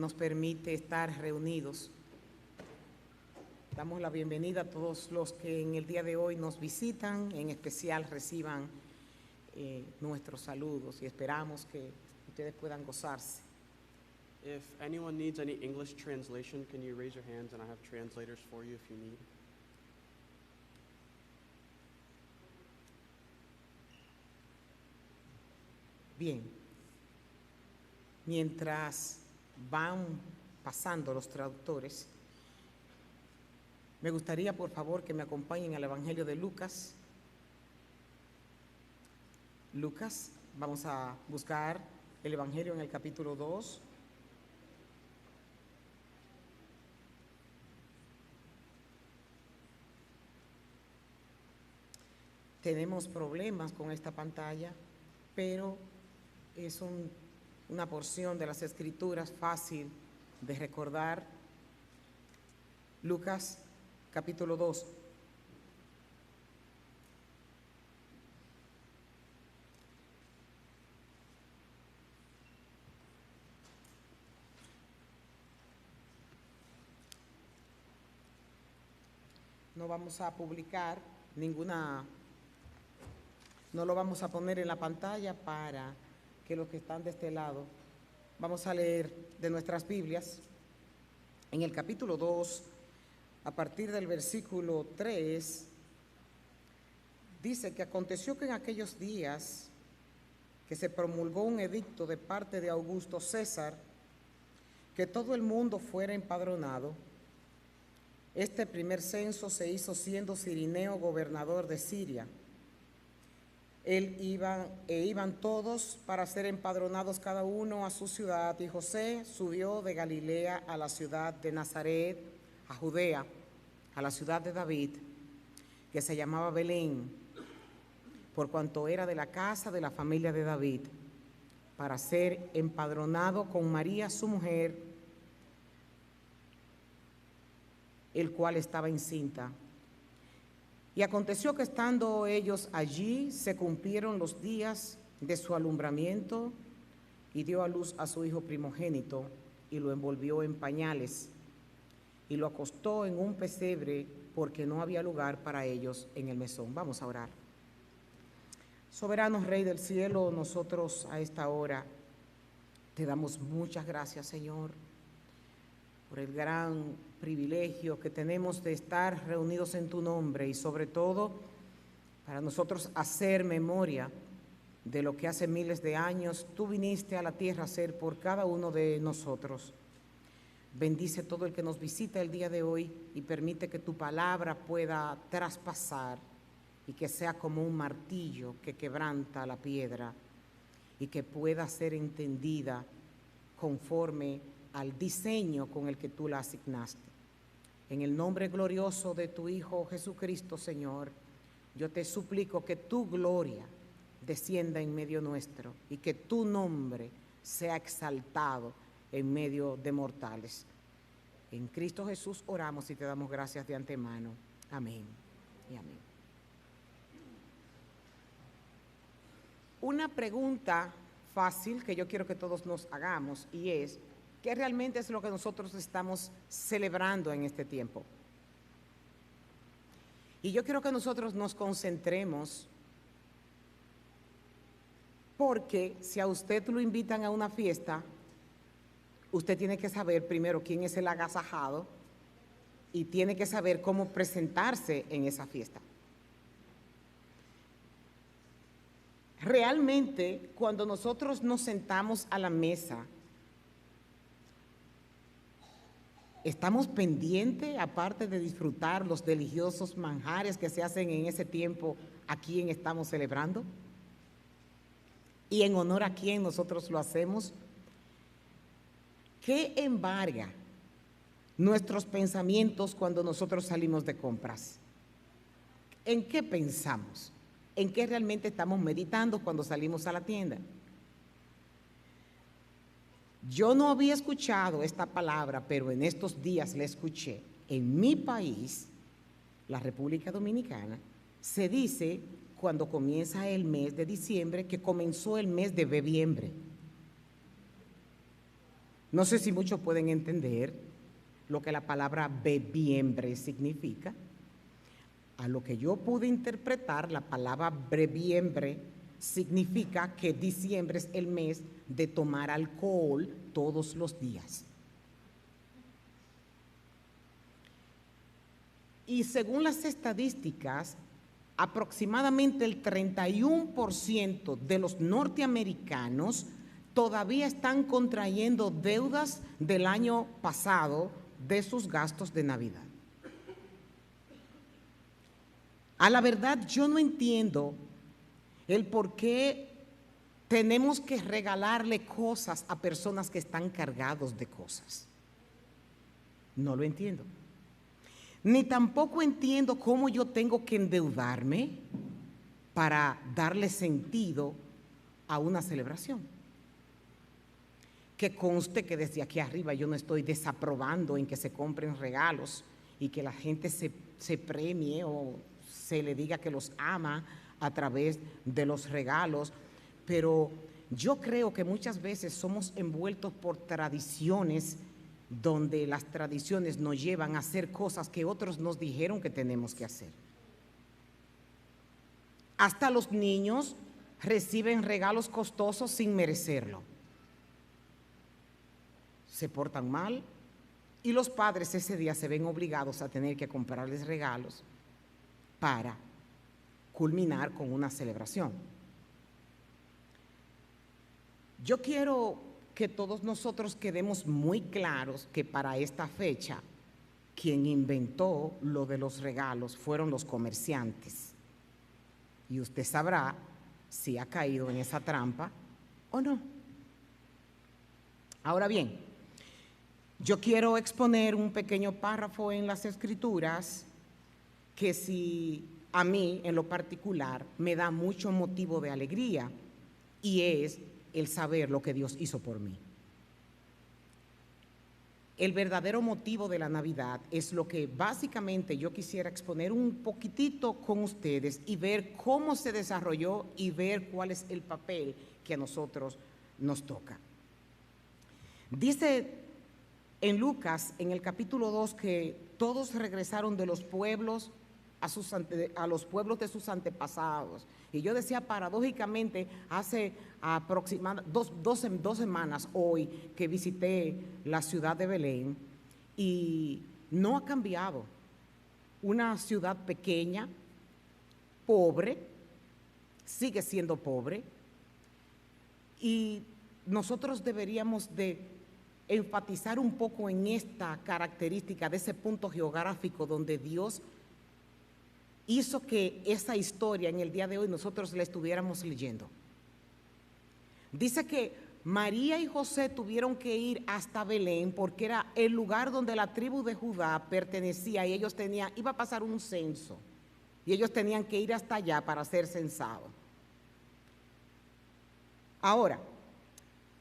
nos permite estar reunidos. Damos la bienvenida a todos los que en el día de hoy nos visitan, en especial reciban nuestros saludos y esperamos que ustedes puedan gozarse. If anyone needs any English translation, can you raise your hands and I have translators for you if you need. Bien, mientras van pasando los traductores, me gustaría por favor que me acompañen al Evangelio de Lucas. Lucas, vamos a buscar el Evangelio en el capítulo 2. Tenemos problemas con esta pantalla, pero es una porción de las Escrituras fácil de recordar. Lucas, capítulo 2. No vamos a publicar no lo vamos a poner en la pantalla para que los que están de este lado, vamos a leer de nuestras Biblias. En el capítulo 2, a partir del versículo 3, dice que aconteció que en aquellos días que se promulgó un edicto de parte de Augusto César, que todo el mundo fuera empadronado. Este primer censo se hizo siendo Cirineo gobernador de Siria. Iban todos para ser empadronados cada uno a su ciudad, y José subió de Galilea a la ciudad de Nazaret, a Judea, a la ciudad de David, que se llamaba Belén, por cuanto era de la casa de la familia de David, para ser empadronado con María su mujer, el cual estaba encinta. Y aconteció que estando ellos allí, se cumplieron los días de su alumbramiento, y dio a luz a su hijo primogénito, y lo envolvió en pañales, y lo acostó en un pesebre, porque no había lugar para ellos en el mesón. Vamos a orar. Soberano Rey del cielo, nosotros a esta hora te damos muchas gracias, Señor, por el gran privilegio que tenemos de estar reunidos en tu nombre y sobre todo para nosotros hacer memoria de lo que hace miles de años tú viniste a la tierra a hacer por cada uno de nosotros. Bendice todo el que nos visita el día de hoy y permite que tu palabra pueda traspasar y que sea como un martillo que quebranta la piedra y que pueda ser entendida conforme al diseño con el que tú la asignaste. En el nombre glorioso de tu Hijo Jesucristo, Señor, yo te suplico que tu gloria descienda en medio nuestro y que tu nombre sea exaltado en medio de mortales. En Cristo Jesús oramos y te damos gracias de antemano. Amén y amén. Una pregunta fácil que yo quiero que todos nos hagamos y es: ¿qué realmente es lo que nosotros estamos celebrando en este tiempo? Y yo quiero que nosotros nos concentremos, porque si a usted lo invitan a una fiesta, usted tiene que saber primero quién es el agasajado y tiene que saber cómo presentarse en esa fiesta. Realmente, cuando nosotros nos sentamos a la mesa, ¿estamos pendientes, aparte de disfrutar los deliciosos manjares que se hacen en ese tiempo, a quién estamos celebrando? ¿Y en honor a quién nosotros lo hacemos? ¿Qué embarga nuestros pensamientos cuando nosotros salimos de compras? ¿En qué pensamos? ¿En qué realmente estamos meditando cuando salimos a la tienda? Yo no había escuchado esta palabra, pero en estos días la escuché. En mi país, la República Dominicana, se dice cuando comienza el mes de diciembre que comenzó el mes de bebiembre. No sé si muchos pueden entender lo que la palabra breviembre significa. A lo que yo pude interpretar, la palabra breviembre significa que diciembre es el mes de tomar alcohol todos los días. Y según las estadísticas, aproximadamente el 31% de los norteamericanos todavía están contrayendo deudas del año pasado de sus gastos de Navidad. A la verdad, yo no entiendo el por qué tenemos que regalarle cosas a personas que están cargados de cosas. No lo entiendo. Ni tampoco entiendo cómo yo tengo que endeudarme para darle sentido a una celebración. Que conste que desde aquí arriba yo no estoy desaprobando en que se compren regalos y que la gente se premie o se le diga que los ama a través de los regalos, pero yo creo que muchas veces somos envueltos por tradiciones donde las tradiciones nos llevan a hacer cosas que otros nos dijeron que tenemos que hacer. Hasta los niños reciben regalos costosos sin merecerlo. Se portan mal y los padres ese día se ven obligados a tener que comprarles regalos para culminar con una celebración. Yo quiero que todos nosotros quedemos muy claros que para esta fecha, quien inventó lo de los regalos fueron los comerciantes. Y usted sabrá si ha caído en esa trampa o no. Ahora bien, yo quiero exponer un pequeño párrafo en las Escrituras que si a mí en lo particular me da mucho motivo de alegría, y es el saber lo que Dios hizo por mí. El verdadero motivo de la Navidad es lo que básicamente yo quisiera exponer un poquitito con ustedes y ver cómo se desarrolló y ver cuál es el papel que a nosotros nos toca. Dice en Lucas, en el capítulo 2, que todos regresaron de los pueblos a los pueblos de sus antepasados. Y yo decía, paradójicamente, hace aproximadamente dos semanas hoy que visité la ciudad de Belén y no ha cambiado. Una ciudad pequeña, pobre, sigue siendo pobre, y nosotros deberíamos de enfatizar un poco en esta característica de ese punto geográfico donde Dios hizo que esa historia en el día de hoy nosotros la estuviéramos leyendo. Dice que María y José tuvieron que ir hasta Belén porque era el lugar donde la tribu de Judá pertenecía y ellos iba a pasar un censo y ellos tenían que ir hasta allá para ser censados. Ahora,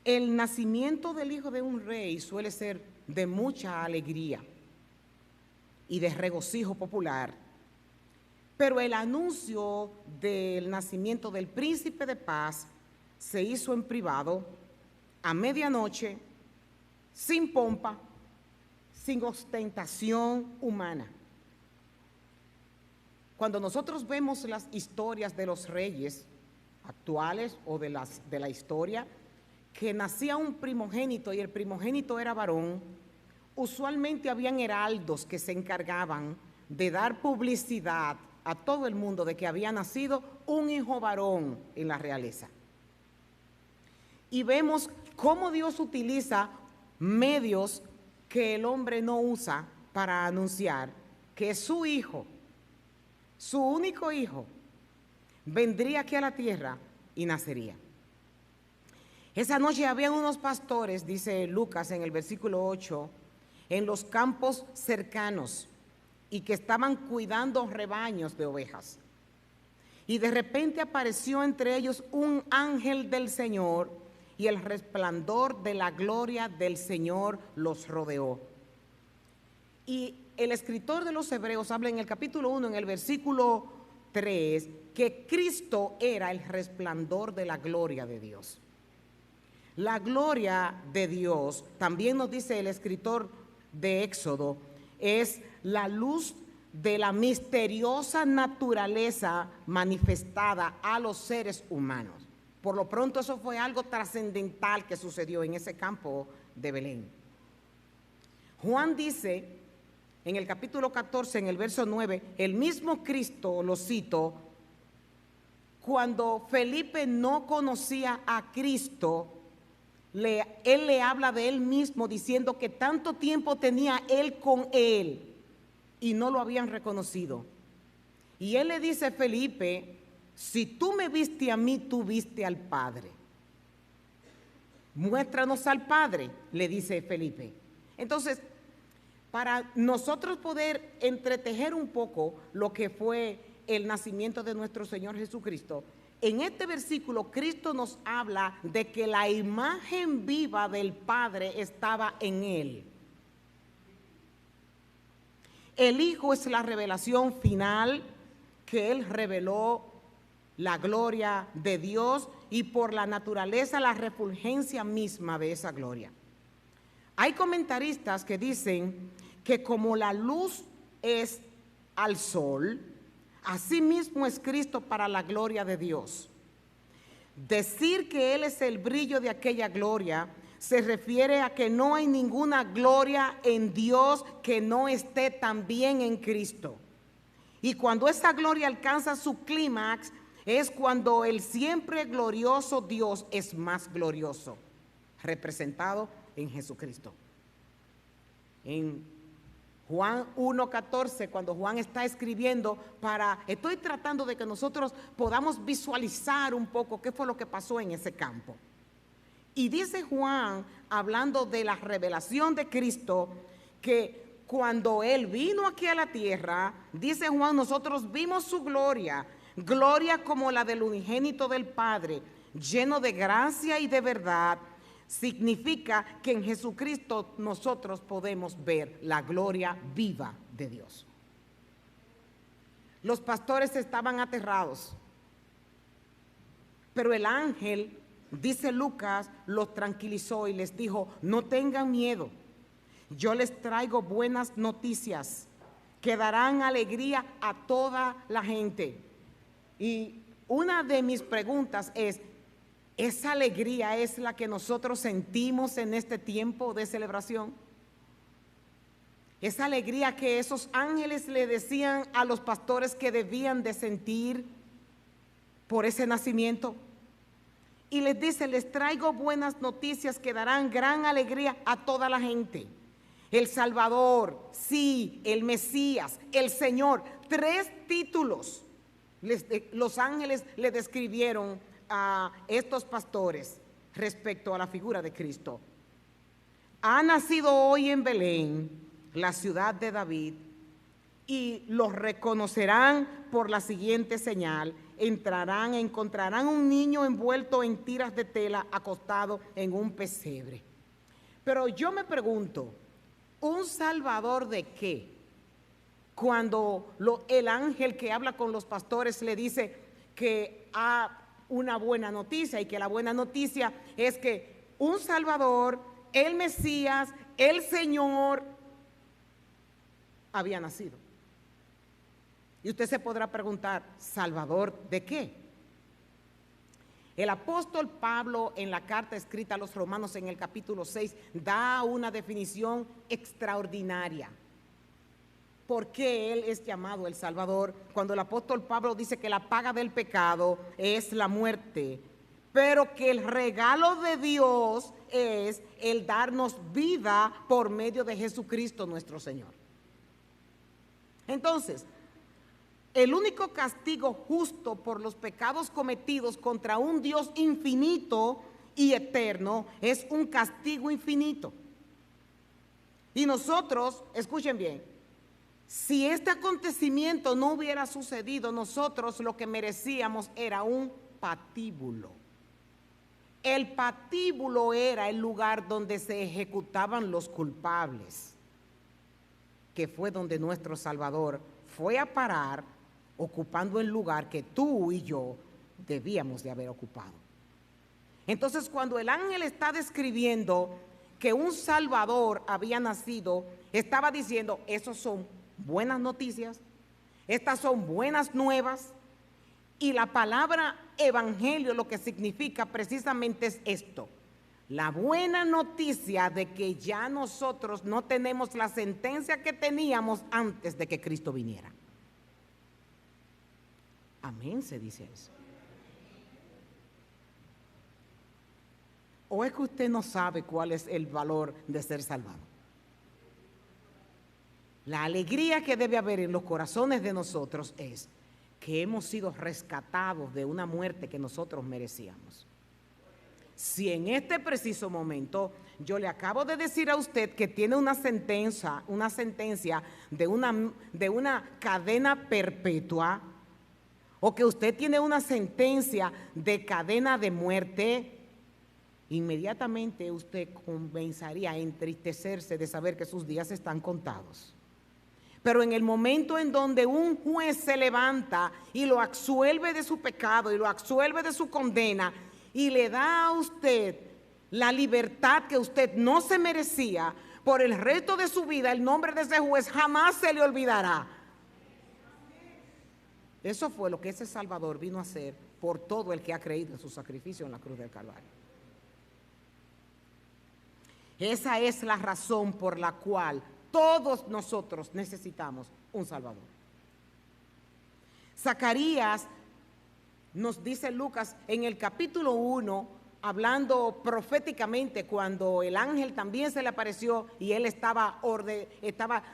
el nacimiento del hijo de un rey suele ser de mucha alegría y de regocijo popular. Pero el anuncio del nacimiento del príncipe de paz se hizo en privado, a medianoche, sin pompa, sin ostentación humana. Cuando nosotros vemos las historias de los reyes actuales o de la historia, que nacía un primogénito y el primogénito era varón, usualmente habían heraldos que se encargaban de dar publicidad a todo el mundo de que había nacido un hijo varón en la realeza. Y vemos cómo Dios utiliza medios que el hombre no usa para anunciar que su hijo, su único hijo, vendría aquí a la tierra y nacería. Esa noche había unos pastores, dice Lucas en el versículo 8, en los campos cercanos, y que estaban cuidando rebaños de ovejas. Y de repente apareció entre ellos un ángel del Señor, y el resplandor de la gloria del Señor los rodeó. Y el escritor de los Hebreos habla en el capítulo 1, en el versículo 3, que Cristo era el resplandor de la gloria de Dios. La gloria de Dios, también nos dice el escritor de Éxodo, es la luz de la misteriosa naturaleza manifestada a los seres humanos. Por lo pronto eso fue algo trascendental que sucedió en ese campo de Belén. Juan dice en el capítulo 14, en el verso 9, el mismo Cristo, lo cito, cuando Felipe no conocía a Cristo, él le habla de él mismo diciendo que tanto tiempo tenía él con él y no lo habían reconocido. Y él le dice a Felipe, si tú me viste a mí, tú viste al Padre. Muéstranos al Padre, le dice Felipe. Entonces, para nosotros poder entretejer un poco lo que fue el nacimiento de nuestro Señor Jesucristo, en este versículo Cristo nos habla de que la imagen viva del Padre estaba en Él. El Hijo es la revelación final que Él reveló, la gloria de Dios y por la naturaleza la refulgencia misma de esa gloria. Hay comentaristas que dicen que como la luz es al sol, así mismo es Cristo para la gloria de Dios. Decir que Él es el brillo de aquella gloria se refiere a que no hay ninguna gloria en Dios que no esté también en Cristo. Y cuando esa gloria alcanza su clímax, es cuando el siempre glorioso Dios es más glorioso, representado en Jesucristo. En Juan 1:14, cuando Juan está escribiendo estoy tratando de que nosotros podamos visualizar un poco qué fue lo que pasó en ese campo. Y dice Juan, hablando de la revelación de Cristo, que cuando Él vino aquí a la tierra, dice Juan, nosotros vimos su gloria, gloria como la del unigénito del Padre, lleno de gracia y de verdad. Significa que en Jesucristo nosotros podemos ver la gloria viva de Dios. Los pastores estaban aterrados, pero el ángel, dice Lucas, los tranquilizó y les dijo, no tengan miedo, yo les traigo buenas noticias que darán alegría a toda la gente. Y una de mis preguntas es, ¿esa alegría es la que nosotros sentimos en este tiempo de celebración? Esa alegría que esos ángeles le decían a los pastores que debían de sentir por ese nacimiento. Y les dice, les traigo buenas noticias que darán gran alegría a toda la gente. El Salvador, sí, el Mesías, el Señor. 3 títulos los ángeles le describieron a estos pastores respecto a la figura de Cristo. Ha nacido hoy en Belén, la ciudad de David, y los reconocerán por la siguiente señal. Entrarán, encontrarán un niño envuelto en tiras de tela, acostado en un pesebre. Pero yo me pregunto, ¿un salvador de qué? Cuando el ángel que habla con los pastores le dice que una buena noticia, y que la buena noticia es que un Salvador, el Mesías, el Señor, había nacido. Y usted se podrá preguntar, ¿Salvador de qué? El apóstol Pablo, en la carta escrita a los Romanos en el capítulo 6, da una definición extraordinaria. ¿Por qué Él es llamado el Salvador? Cuando el apóstol Pablo dice que la paga del pecado es la muerte, pero que el regalo de Dios es el darnos vida por medio de Jesucristo nuestro Señor. Entonces, el único castigo justo por los pecados cometidos contra un Dios infinito y eterno es un castigo infinito. Y nosotros, escuchen bien, si este acontecimiento no hubiera sucedido, nosotros lo que merecíamos era un patíbulo. El patíbulo era el lugar donde se ejecutaban los culpables, que fue donde nuestro Salvador fue a parar, ocupando el lugar que tú y yo debíamos de haber ocupado. Entonces, cuando el ángel está describiendo que un Salvador había nacido, estaba diciendo, esos son buenas noticias, estas son buenas nuevas, y la palabra evangelio lo que significa precisamente es esto, la buena noticia de que ya nosotros no tenemos la sentencia que teníamos antes de que Cristo viniera. Amén, se dice eso. ¿O es que usted no sabe cuál es el valor de ser salvado? La alegría que debe haber en los corazones de nosotros es que hemos sido rescatados de una muerte que nosotros merecíamos. Si en este preciso momento yo le acabo de decir a usted que tiene una sentencia de una cadena perpetua, o que usted tiene una sentencia de cadena de muerte, inmediatamente usted comenzaría a entristecerse de saber que sus días están contados. Pero en el momento en donde un juez se levanta y lo absuelve de su pecado y lo absuelve de su condena y le da a usted la libertad que usted no se merecía, por el resto de su vida el nombre de ese juez jamás se le olvidará. Eso fue lo que ese Salvador vino a hacer por todo el que ha creído en su sacrificio en la cruz del Calvario. Esa es la razón por la cual todos nosotros necesitamos un Salvador. Zacarías nos dice Lucas en el capítulo 1, hablando proféticamente, cuando el ángel también se le apareció y él estaba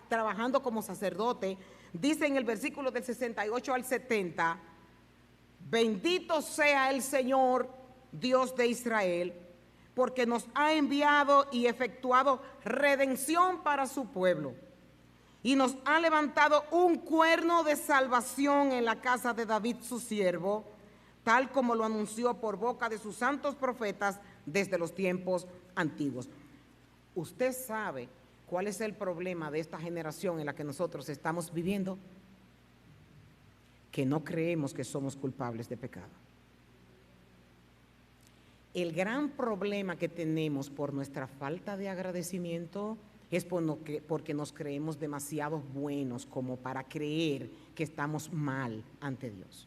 trabajando como sacerdote, dice en el versículo del 68 al 70, bendito sea el Señor, Dios de Israel, porque nos ha enviado y efectuado redención para su pueblo, y nos ha levantado un cuerno de salvación en la casa de David su siervo, tal como lo anunció por boca de sus santos profetas desde los tiempos antiguos. Usted sabe cuál es el problema de esta generación en la que nosotros estamos viviendo, que no creemos que somos culpables de pecado. El gran problema que tenemos por nuestra falta de agradecimiento es porque nos creemos demasiado buenos como para creer que estamos mal ante Dios.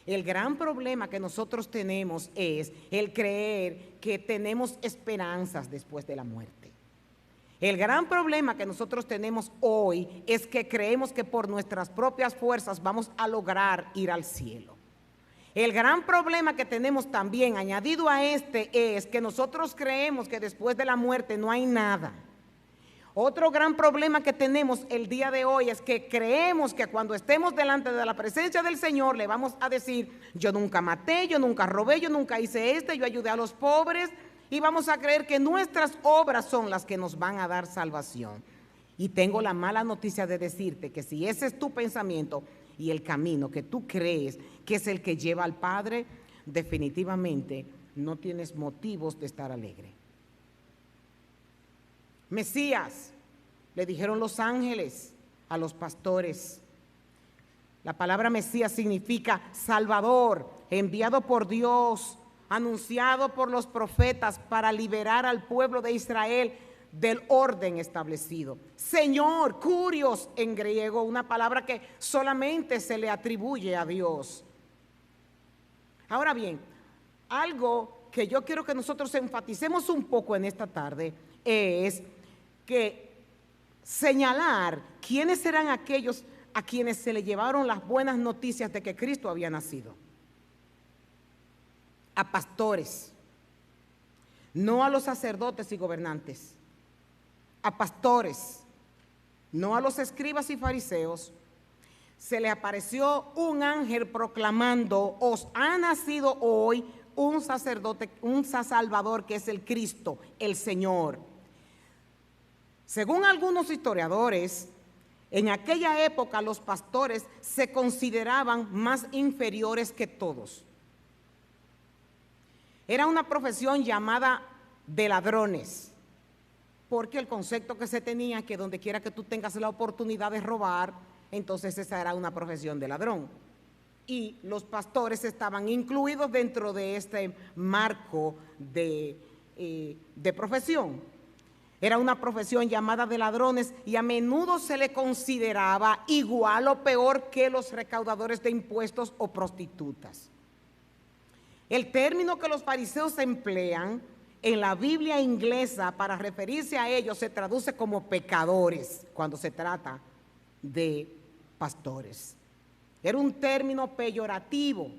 El gran problema que nosotros tenemos es el creer que tenemos esperanzas después de la muerte. El gran problema que nosotros tenemos hoy es que creemos que por nuestras propias fuerzas vamos a lograr ir al cielo. El gran problema que tenemos también, añadido a este, es que nosotros creemos que después de la muerte no hay nada. Otro gran problema que tenemos el día de hoy es que creemos que cuando estemos delante de la presencia del Señor le vamos a decir, yo nunca maté, yo nunca robé, yo nunca hice yo ayudé a los pobres, y vamos a creer que nuestras obras son las que nos van a dar salvación. Y tengo la mala noticia de decirte que si ese es tu pensamiento y el camino que tú crees que es el que lleva al Padre, definitivamente no tienes motivos de estar alegre. Mesías, le dijeron los ángeles a los pastores. La palabra Mesías significa Salvador, enviado por Dios, anunciado por los profetas para liberar al pueblo de Israel del orden establecido. Señor, Kurios en griego, una palabra que solamente se le atribuye a Dios. Ahora bien, algo que yo quiero que nosotros enfaticemos un poco en esta tarde es que señalar quiénes serán aquellos a quienes se le llevaron las buenas noticias de que Cristo había nacido. A pastores, no a los sacerdotes y gobernantes, a pastores, no a los escribas y fariseos. Se le apareció un ángel proclamando, os ha nacido hoy un sacerdote, un salvador que es el Cristo, el Señor. Según algunos historiadores, en aquella época los pastores se consideraban más inferiores que todos. Era una profesión llamada de ladrones, porque el concepto que se tenía es que donde quiera que tú tengas la oportunidad de robar, entonces esa era una profesión de ladrón. y los pastores estaban incluidos dentro de este marco de profesión. Era una profesión llamada de ladrones y a menudo se le consideraba igual o peor que los recaudadores de impuestos o prostitutas. El término que los fariseos emplean en la Biblia inglesa para referirse a ellos se traduce como pecadores cuando se trata de pastores. Era un término peyorativo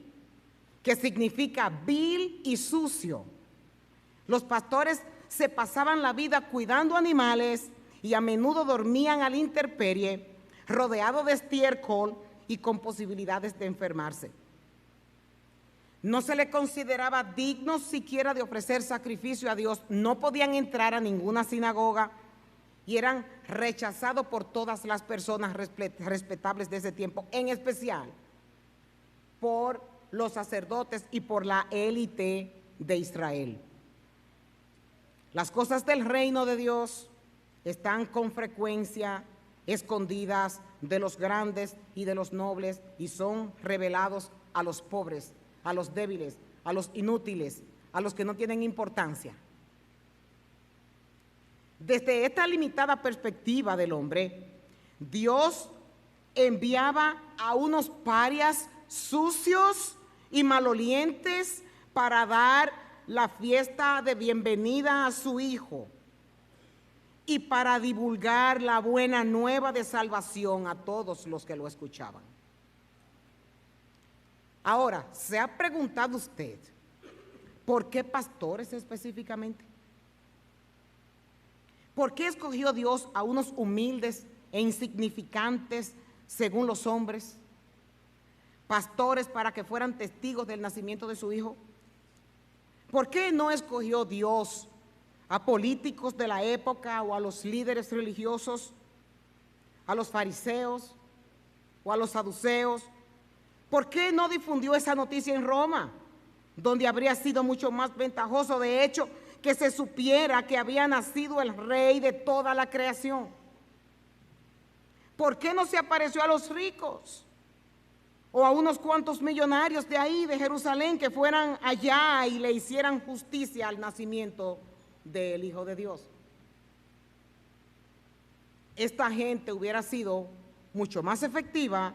que significa vil y sucio. Los pastores se pasaban la vida cuidando animales y a menudo dormían a la intemperie, rodeados de estiércol y con posibilidades de enfermarse. No se les consideraba dignos siquiera de ofrecer sacrificio a Dios, no podían entrar a ninguna sinagoga y eran rechazados por todas las personas respetables de ese tiempo, en especial por los sacerdotes y por la élite de Israel. Las cosas del reino de Dios están con frecuencia escondidas de los grandes y de los nobles y son revelados a los pobres, a los débiles, a los inútiles, a los que no tienen importancia. Desde esta limitada perspectiva del hombre, Dios enviaba a unos parias sucios y malolientes para dar la fiesta de bienvenida a su Hijo y para divulgar la buena nueva de salvación a todos los que lo escuchaban. Ahora, ¿se ha preguntado usted por qué pastores específicamente? ¿Por qué escogió Dios a unos humildes e insignificantes según los hombres, pastores para que fueran testigos del nacimiento de su Hijo? ¿Por qué no escogió Dios a políticos de la época o a los líderes religiosos, a los fariseos o a los saduceos? ¿Por qué no difundió esa noticia en Roma, donde habría sido mucho más ventajoso, de hecho, que se supiera que había nacido el Rey de toda la creación? ¿Por qué no se apareció a los ricos o a unos cuantos millonarios de ahí, de Jerusalén, que fueran allá y le hicieran justicia al nacimiento del Hijo de Dios? Esta gente hubiera sido mucho más efectiva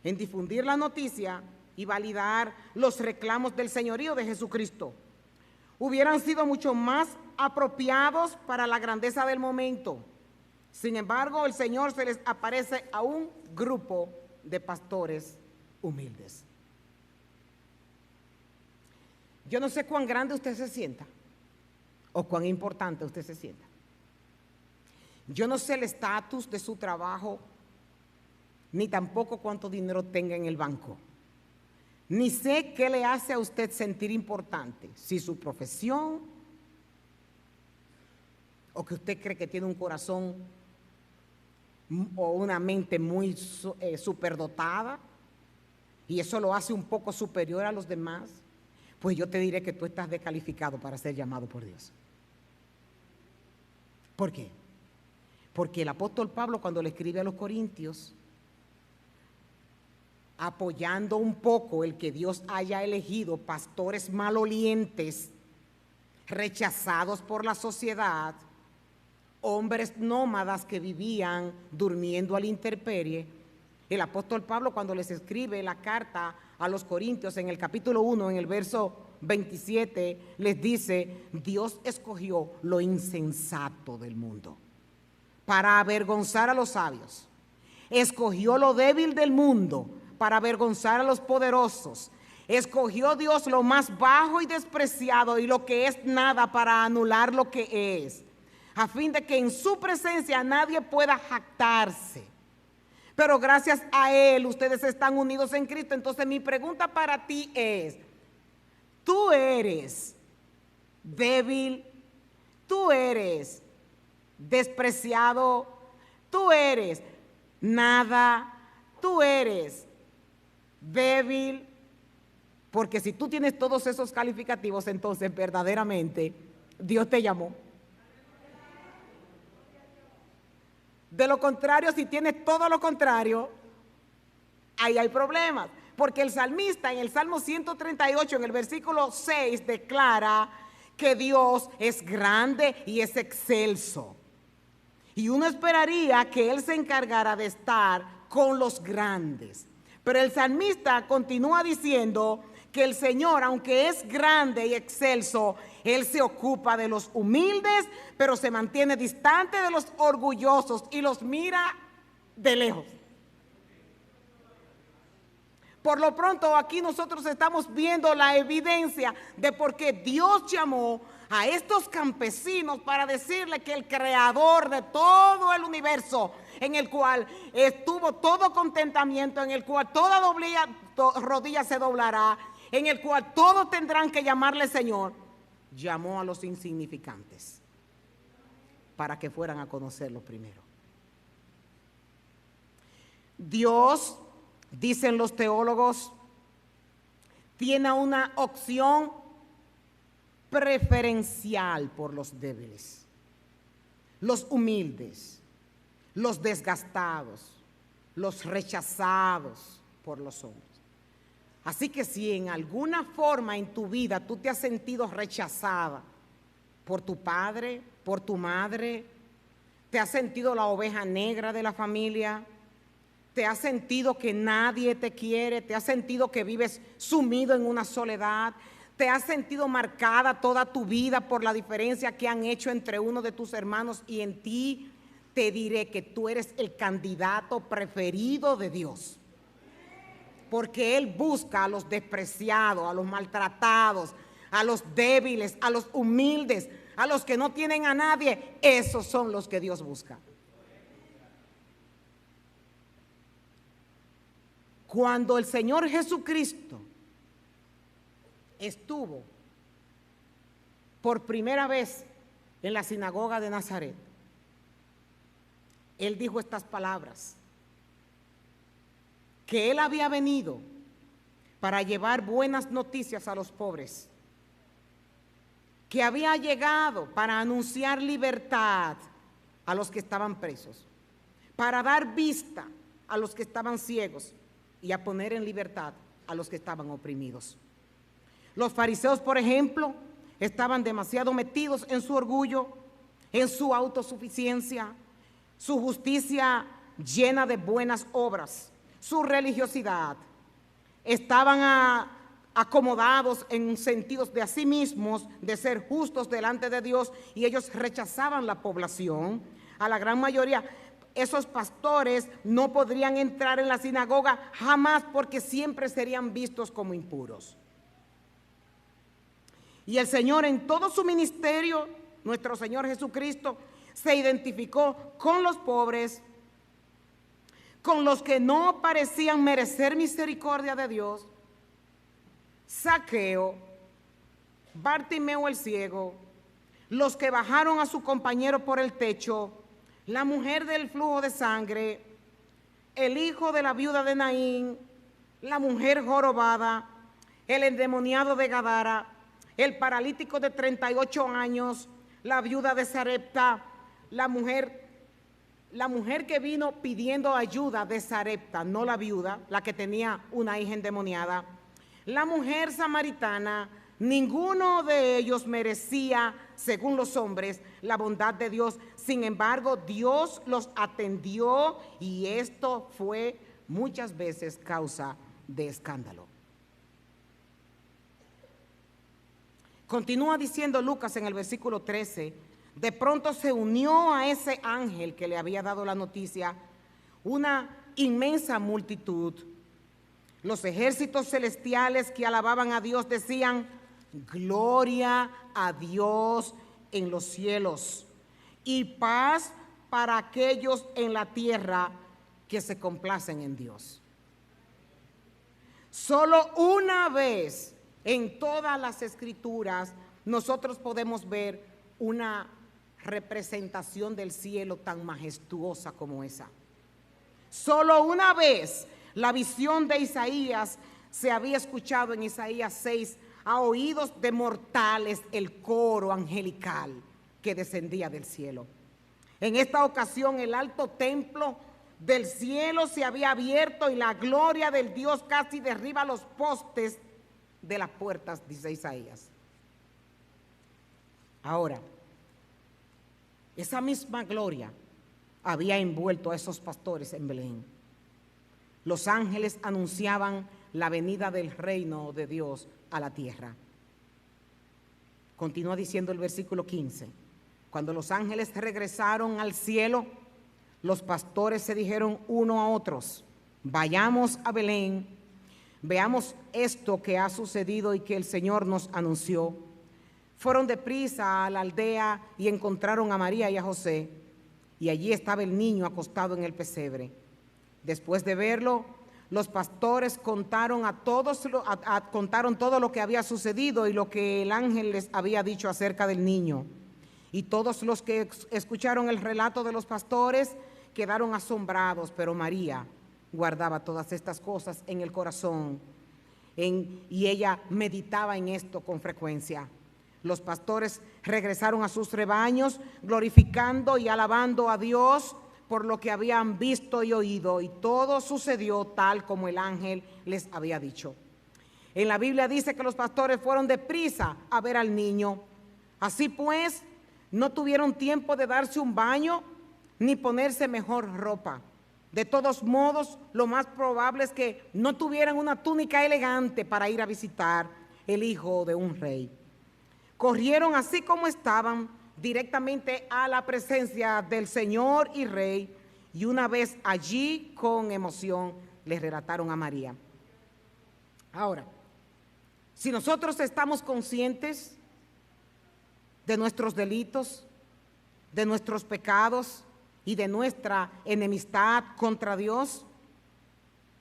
en difundir la noticia y validar los reclamos del señorío de Jesucristo. Hubieran sido mucho más apropiados para la grandeza del momento. Sin embargo, el Señor se les aparece a un grupo de pastores humildes. Yo no sé cuán grande usted se sienta o cuán importante usted se sienta. Yo no sé el estatus de su trabajo, ni tampoco cuánto dinero tenga en el banco. Ni sé qué le hace a usted sentir importante, si su profesión o que usted cree que tiene un corazón o una mente muy superdotada y eso lo hace un poco superior a los demás. Pues yo te diré que tú estás descalificado para ser llamado por Dios. ¿Por qué? Porque el apóstol Pablo, cuando le escribe a los Corintios, apoyando un poco el que Dios haya elegido pastores malolientes, rechazados por la sociedad, hombres nómadas que vivían durmiendo a la intemperie, el apóstol Pablo, cuando les escribe la carta a los Corintios en el capítulo 1, en el verso 27, les dice: Dios escogió lo insensato del mundo para avergonzar a los sabios, escogió lo débil del mundo para avergonzar a los poderosos, escogió Dios lo más bajo y despreciado y lo que es nada para anular lo que es, a fin de que en su presencia nadie pueda jactarse. Pero gracias a Él ustedes están unidos en Cristo. Entonces mi pregunta para ti es: tú eres débil, tú eres despreciado, tú eres nada, tú eres débil, porque si tú tienes todos esos calificativos, entonces verdaderamente Dios te llamó. De lo contrario, si tienes todo lo contrario, ahí hay problemas. porque el salmista en el Salmo 138, en el versículo 6, declara que Dios es grande y es excelso. Y uno esperaría que Él se encargara de estar con los grandes. Pero el salmista continúa diciendo que el Señor, aunque es grande y excelso, Él se ocupa de los humildes, pero se mantiene distante de los orgullosos y los mira de lejos. Por lo pronto, aquí nosotros estamos viendo la evidencia de por qué Dios llamó a estos campesinos para decirle que el creador de todo el universo, en el cual estuvo todo contentamiento, en el cual toda rodilla se doblará, en el cual todos tendrán que llamarle Señor, llamó a los insignificantes para que fueran a conocerlo primero. Dios, dicen los teólogos, tiene una opción preferencial por los débiles, los humildes, los desgastados, los rechazados por los hombres. Así que si en alguna forma en tu vida tú te has sentido rechazada por tu padre, por tu madre, te has sentido la oveja negra de la familia, te has sentido que nadie te quiere, te has sentido que vives sumido en una soledad, te has sentido marcada toda tu vida por la diferencia que han hecho entre uno de tus hermanos y en ti, te diré que tú eres el candidato preferido de Dios. Porque Él busca a los despreciados, a los maltratados, a los débiles, a los humildes, a los que no tienen a nadie. Esos son los que Dios busca. Cuando el Señor Jesucristo estuvo por primera vez en la sinagoga de Nazaret, Él dijo estas palabras: que Él había venido para llevar buenas noticias a los pobres, que había llegado para anunciar libertad a los que estaban presos, para dar vista a los que estaban ciegos y a poner en libertad a los que estaban oprimidos. Los fariseos, por ejemplo, estaban demasiado metidos en su orgullo, en su autosuficiencia, su justicia llena de buenas obras, su religiosidad. Estaban acomodados en sentidos de a sí mismos, de ser justos delante de Dios, y ellos rechazaban la población. A la gran mayoría, esos pastores no podrían entrar en la sinagoga jamás, porque siempre serían vistos como impuros. Y el Señor, en todo su ministerio, nuestro Señor Jesucristo, se identificó con los pobres, con los que no parecían merecer misericordia de Dios. Zaqueo, Bartimeo el ciego, los que bajaron a su compañero por el techo, la mujer del flujo de sangre, el hijo de la viuda de Naín, la mujer jorobada, el endemoniado de Gadara, el paralítico de 38 años, la viuda de Sarepta, la mujer que vino pidiendo ayuda de Sarepta, no la viuda, la que tenía una hija endemoniada, la mujer samaritana. Ninguno de ellos merecía, según los hombres, la bondad de Dios. Sin embargo, Dios los atendió, y esto fue muchas veces causa de escándalo. Continúa diciendo Lucas en el versículo 13: de pronto se unió a ese ángel que le había dado la noticia una inmensa multitud. Los ejércitos celestiales que alababan a Dios decían: gloria a Dios en los cielos y paz para aquellos en la tierra que se complacen en Dios. Solo una vez en todas las escrituras nosotros podemos ver una representación del cielo tan majestuosa como esa. Solo una vez la visión de Isaías se había escuchado en Isaías 6 a oídos de mortales el coro angelical que descendía del cielo. En esta ocasión el alto templo del cielo se había abierto y la gloria del Dios casi derriba los postes de las puertas, dice Isaías. Ahora, esa misma gloria había envuelto a esos pastores en Belén. Los ángeles anunciaban la venida del reino de Dios a la tierra. Continúa diciendo el versículo 15. Cuando los ángeles regresaron al cielo, los pastores se dijeron uno a otros: vayamos a Belén, veamos esto que ha sucedido y que el Señor nos anunció. Fueron deprisa a la aldea y encontraron a María y a José, y allí estaba el niño acostado en el pesebre. Después de verlo, los pastores contaron contaron todo lo que había sucedido y lo que el ángel les había dicho acerca del niño. Y todos los que escucharon el relato de los pastores quedaron asombrados, pero María guardaba todas estas cosas en el corazón y ella meditaba en esto con frecuencia. Los pastores regresaron a sus rebaños glorificando y alabando a Dios por lo que habían visto y oído, y todo sucedió tal como el ángel les había dicho. En la Biblia dice que los pastores fueron deprisa a ver al niño. Así pues, no tuvieron tiempo de darse un baño ni ponerse mejor ropa. De todos modos, lo más probable es que no tuvieran una túnica elegante para ir a visitar el hijo de un rey. Corrieron así como estaban directamente a la presencia del Señor y Rey, y una vez allí, con emoción, le relataron a María. Ahora, si nosotros estamos conscientes de nuestros delitos, de nuestros pecados y de nuestra enemistad contra Dios,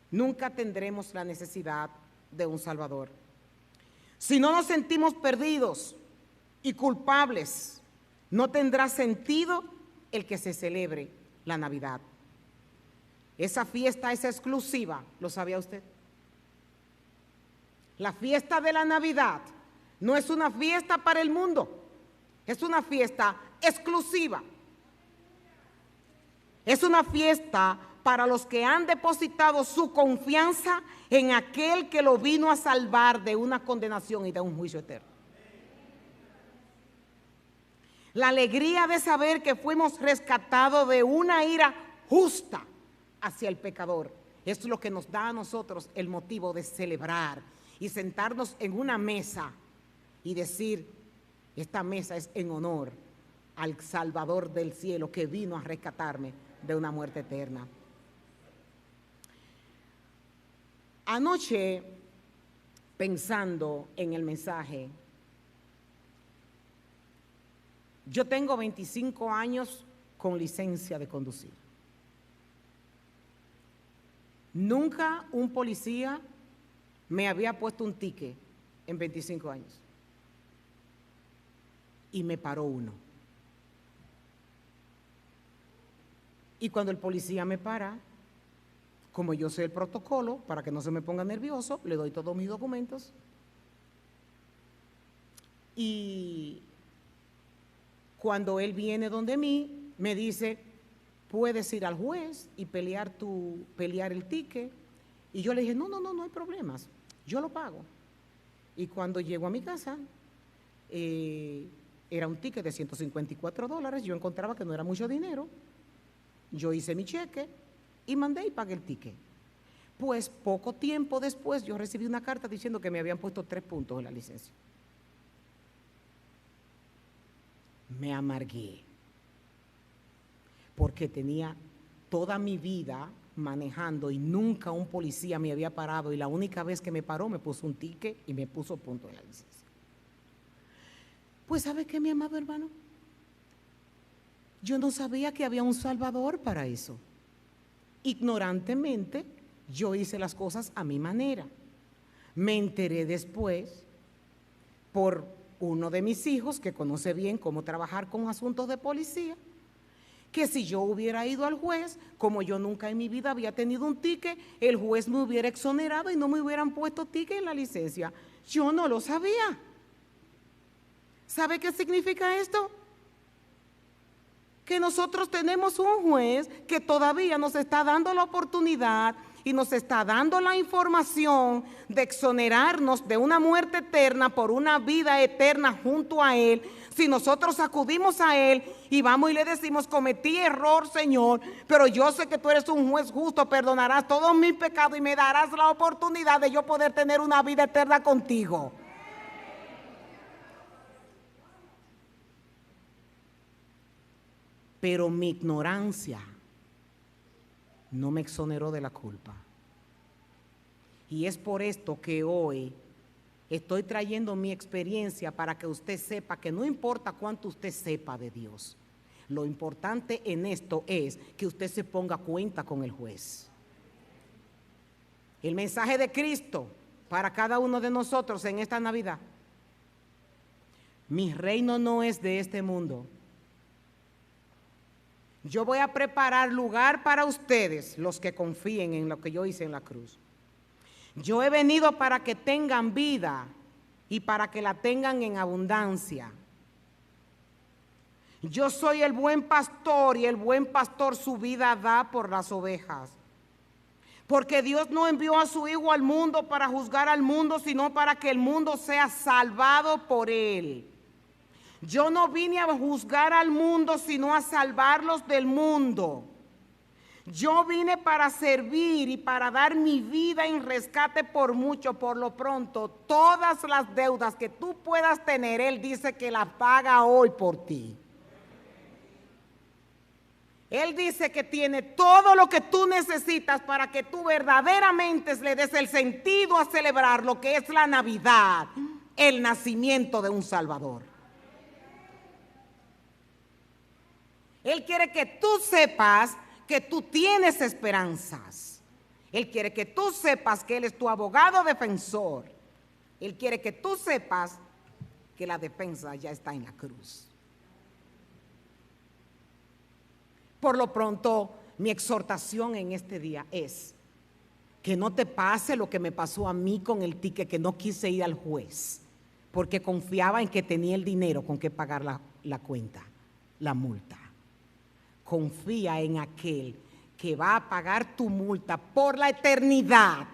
nunca tendremos la necesidad de un Salvador. Si no nos sentimos perdidos y culpables, no tendrá sentido el que se celebre la Navidad. Esa fiesta es exclusiva, ¿lo sabía usted? La fiesta de la Navidad no es una fiesta para el mundo, es una fiesta exclusiva. Es una fiesta para los que han depositado su confianza en aquel que lo vino a salvar de una condenación y de un juicio eterno. La alegría de saber que fuimos rescatados de una ira justa hacia el pecador es lo que nos da a nosotros el motivo de celebrar y sentarnos en una mesa y decir: esta mesa es en honor al Salvador del cielo que vino a rescatarme de una muerte eterna. Anoche, pensando en el mensaje, yo tengo 25 años con licencia de conducir. Nunca un policía me había puesto un ticket en 25 años. Y me paró uno. Y cuando el policía me para, como yo sé el protocolo, para que no se me ponga nervioso, le doy todos mis documentos. Y cuando él viene donde mí, me dice: puedes ir al juez y pelear el ticket. Y yo le dije: no hay problemas, yo lo pago. Y cuando llego a mi casa, era un ticket de $154, yo encontraba que no era mucho dinero. Yo hice mi cheque y mandé y pagué el ticket. Pues poco tiempo después yo recibí una carta diciendo que me habían puesto 3 puntos en la licencia. Me amargué, porque tenía toda mi vida manejando y nunca un policía me había parado, y la única vez que me paró me puso un ticket y me puso punto en la licencia. Pues ¿sabe qué, mi amado hermano? Yo no sabía que había un Salvador para eso. Ignorantemente yo hice las cosas a mi manera. Me enteré después por uno de mis hijos, que conoce bien cómo trabajar con asuntos de policía, que si yo hubiera ido al juez, como yo nunca en mi vida había tenido un ticket, el juez me hubiera exonerado y no me hubieran puesto ticket en la licencia. Yo no lo sabía. ¿Sabe qué significa esto? que nosotros tenemos un juez que todavía nos está dando la oportunidad y nos está dando la información de exonerarnos de una muerte eterna por una vida eterna junto a Él. Si nosotros acudimos a Él y vamos y le decimos, cometí error, Señor, pero yo sé que tú eres un juez justo, perdonarás todos mis pecados y me darás la oportunidad de yo poder tener una vida eterna contigo. Pero mi ignorancia no me exoneró de la culpa. Y es por esto que hoy estoy trayendo mi experiencia para que usted sepa que no importa cuánto usted sepa de Dios, lo importante en esto es que usted se ponga a cuenta con el juez. El mensaje de Cristo para cada uno de nosotros en esta Navidad: mi reino no es de este mundo. Yo voy a preparar lugar para ustedes, los que confíen en lo que yo hice en la cruz. Yo he venido para que tengan vida y para que la tengan en abundancia. Yo soy el buen pastor y el buen pastor su vida da por las ovejas. Porque Dios no envió a su Hijo al mundo para juzgar al mundo, sino para que el mundo sea salvado por Él. Yo no vine a juzgar al mundo, sino a salvarlos del mundo. Yo vine para servir y para dar mi vida en rescate por mucho. Por lo pronto, todas las deudas que tú puedas tener, Él dice que las paga hoy por ti. Él dice que tiene todo lo que tú necesitas para que tú verdaderamente le des el sentido a celebrar lo que es la Navidad, el nacimiento de un Salvador. Él quiere que tú sepas que tú tienes esperanzas. Él quiere que tú sepas que Él es tu abogado defensor. Él quiere que tú sepas que la defensa ya está en la cruz. Por lo pronto, mi exhortación en este día es que no te pase lo que me pasó a mí con el ticket, que no quise ir al juez, porque confiaba en que tenía el dinero con que pagar la cuenta, la multa. Confía en aquel que va a pagar tu multa por la eternidad.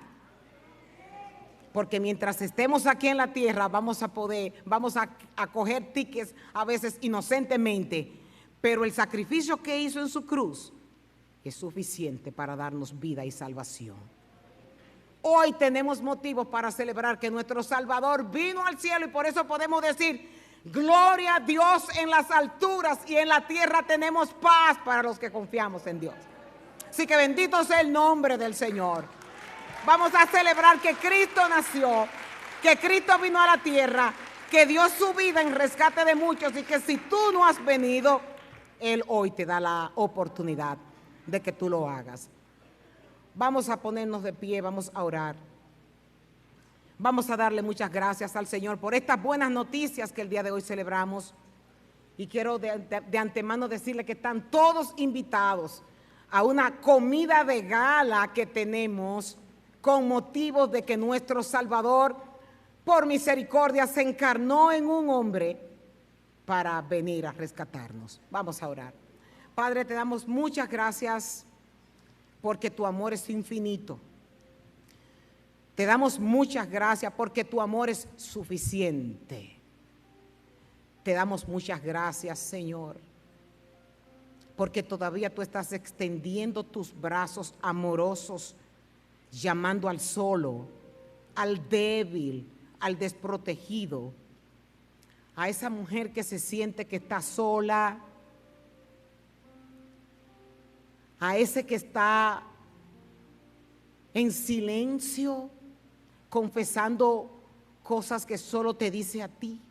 Porque mientras estemos aquí en la tierra vamos a coger tickets a veces inocentemente, pero el sacrificio que hizo en su cruz es suficiente para darnos vida y salvación. Hoy tenemos motivos para celebrar que nuestro Salvador vino al cielo y por eso podemos decir: gloria a Dios en las alturas y en la tierra tenemos paz para los que confiamos en Dios. Así que bendito sea el nombre del Señor. Vamos a celebrar que Cristo nació, que Cristo vino a la tierra, que dio su vida en rescate de muchos y que si tú no has venido, Él hoy te da la oportunidad de que tú lo hagas. Vamos a ponernos de pie, vamos a orar. Vamos a darle muchas gracias al Señor por estas buenas noticias que el día de hoy celebramos. Y quiero de antemano decirle que están todos invitados a una comida de gala que tenemos con motivo de que nuestro Salvador, por misericordia, se encarnó en un hombre para venir a rescatarnos. Vamos a orar. Padre, te damos muchas gracias porque tu amor es infinito. Te damos muchas gracias porque tu amor es suficiente. Te damos muchas gracias, Señor, porque todavía tú estás extendiendo tus brazos amorosos, llamando al solo, al débil, al desprotegido, a esa mujer que se siente que está sola, a ese que está en silencio, confesando cosas que solo te dice a ti,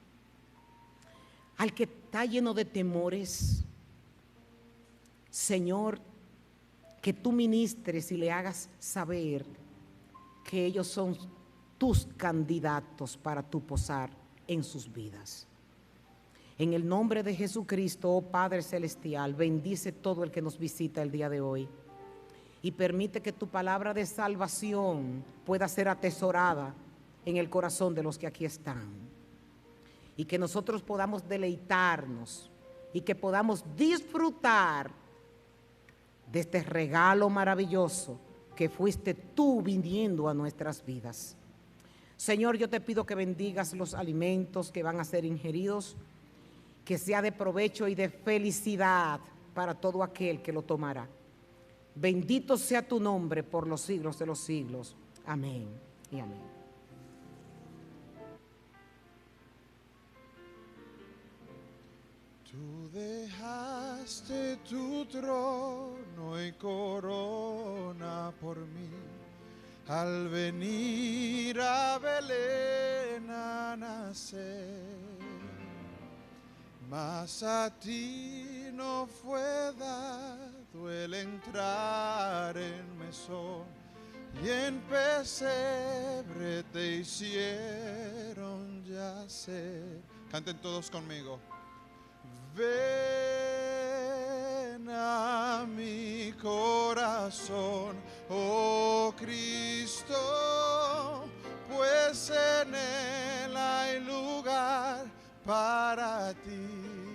al que está lleno de temores. Señor, que tú ministres y le hagas saber que ellos son tus candidatos para tu posar en sus vidas. En el nombre de Jesucristo, oh Padre Celestial, bendice todo el que nos visita el día de hoy y permite que tu palabra de salvación pueda ser atesorada en el corazón de los que aquí están y que nosotros podamos deleitarnos y que podamos disfrutar de este regalo maravilloso que fuiste tú viniendo a nuestras vidas. Señor, yo te pido que bendigas los alimentos que van a ser ingeridos, que sea de provecho y de felicidad para todo aquel que lo tomará. Bendito sea tu nombre por los siglos de los siglos. Amén y amén. Tú dejaste tu trono y corona por mí, al venir a Belén a nacer. Mas a ti no fue dado el entrar en mesón, y en pesebre te hicieron yacer. Canten todos conmigo. Ven a mi corazón, oh Cristo, pues en él hay lugar para ti.